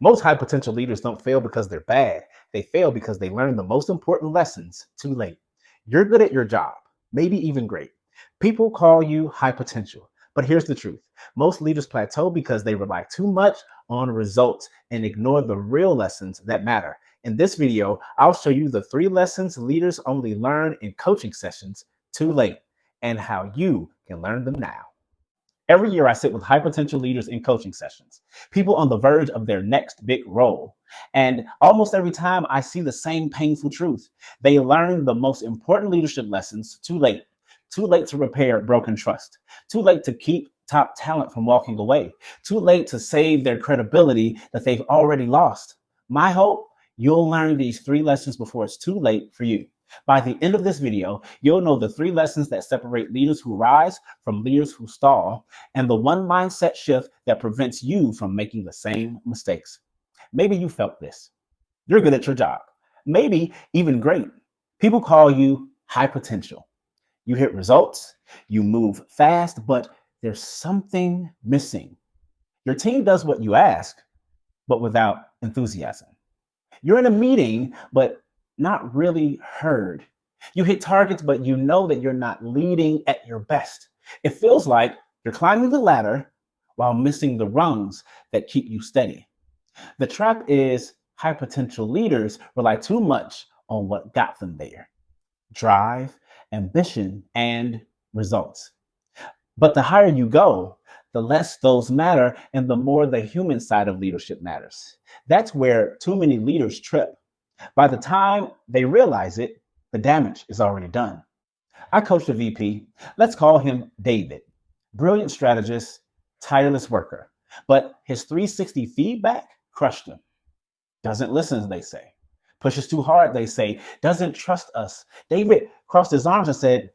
Most high potential leaders don't fail because they're bad. They fail because they learn the most important lessons too late. You're good at your job, maybe even great. People call you high potential. But here's the truth. Most leaders plateau because they rely too much on results and ignore the real lessons that matter. In this video, I'll show you the 3 lessons leaders only learn in coaching sessions too late and how you can learn them now. Every year, I sit with high potential leaders in coaching sessions, people on the verge of their next big role. And almost every time, I see the same painful truth. They learn the most important leadership lessons too late. Too late to repair broken trust. Too late to keep top talent from walking away. Too late to save their credibility that they've already lost. My hope, you'll learn these 3 lessons before it's too late for you. By the end of this video, you'll know the 3 lessons that separate leaders who rise from leaders who stall, and the 1 mindset shift that prevents you from making the same mistakes. Maybe you felt this. You're good at your job, maybe even great. People call you high potential. You hit results, you move fast, but there's something missing. Your team does what you ask, but without enthusiasm. You're in a meeting, but not really heard. You hit targets, but you know that you're not leading at your best. It feels like you're climbing the ladder while missing the rungs that keep you steady. The trap is high potential leaders rely too much on what got them there: drive, ambition, and results. But the higher you go, the less those matter and the more the human side of leadership matters. That's where too many leaders trip. By the time they realize it, the damage is already done. I coached a VP. Let's call him David. Brilliant strategist, tireless worker. But his 360 feedback crushed him. Doesn't listen, they say. Pushes too hard, they say. Doesn't trust us. David crossed his arms and said,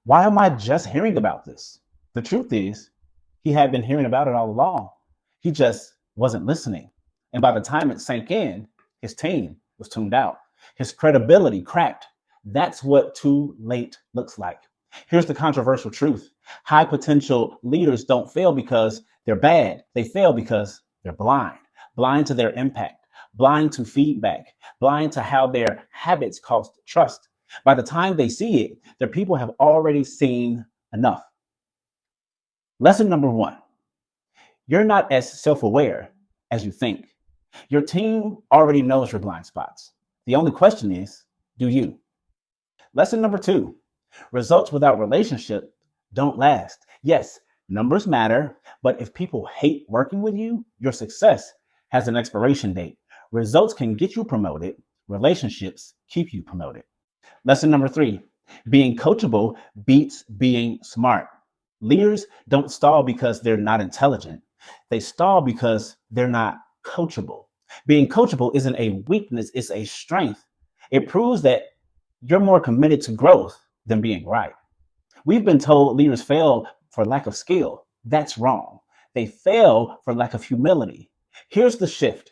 "Why am I just hearing about this?" The truth is, he had been hearing about it all along. He just wasn't listening. And by the time it sank in, his team was tuned out. His credibility cracked. That's what too late looks like. Here's the controversial truth. High potential leaders don't fail because they're bad. They fail because they're blind. Blind to their impact, blind to feedback, blind to how their habits cost trust. By the time they see it, their people have already seen enough. Lesson number 1. You're not as self-aware as you think. Your team already knows your blind spots. The only question is, do you? Lesson number 2, results without relationship don't last. Yes, numbers matter, but if people hate working with you, your success has an expiration date. Results can get you promoted. Relationships keep you promoted. Lesson number 3, being coachable beats being smart. Leaders don't stall because they're not intelligent. They stall because they're not coachable. Being coachable isn't a weakness, it's a strength. It proves that you're more committed to growth than being right. We've been told leaders fail for lack of skill. That's wrong. They fail for lack of humility. Here's the shift.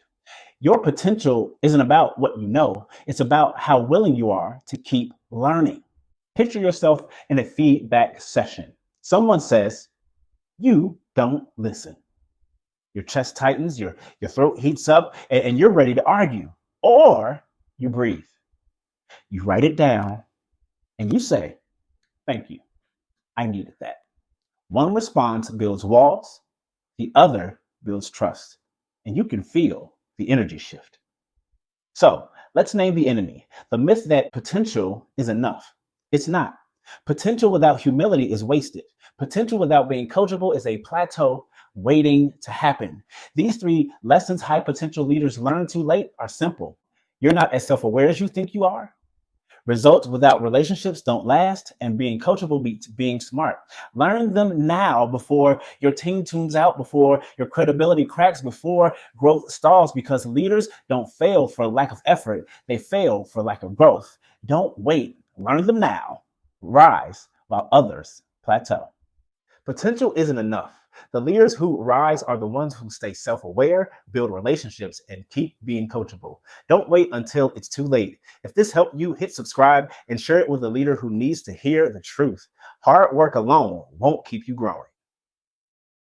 Your potential isn't about what you know. It's about how willing you are to keep learning. Picture yourself in a feedback session. Someone says, "You don't listen." Your chest tightens, your throat heats up, and you're ready to argue. Or you breathe. You write it down, and you say, "Thank you. I needed that." One response builds walls, the other builds trust, and you can feel the energy shift. So let's name the enemy. The myth that potential is enough. It's not. Potential without humility is wasted. Potential without being coachable is a plateau waiting to happen. These 3 lessons high potential leaders learn too late are simple. You're not as self-aware as you think you are. Results without relationships don't last, and being coachable beats being smart. Learn them now before your team tunes out, before your credibility cracks, before growth stalls, because leaders don't fail for lack of effort. They fail for lack of growth. Don't wait. Learn them now. Rise while others plateau. Potential isn't enough. The leaders who rise are the ones who stay self-aware, build relationships, and keep being coachable. Don't wait until it's too late. If this helped you, hit subscribe and share it with a leader who needs to hear the truth. Hard work alone won't keep you growing.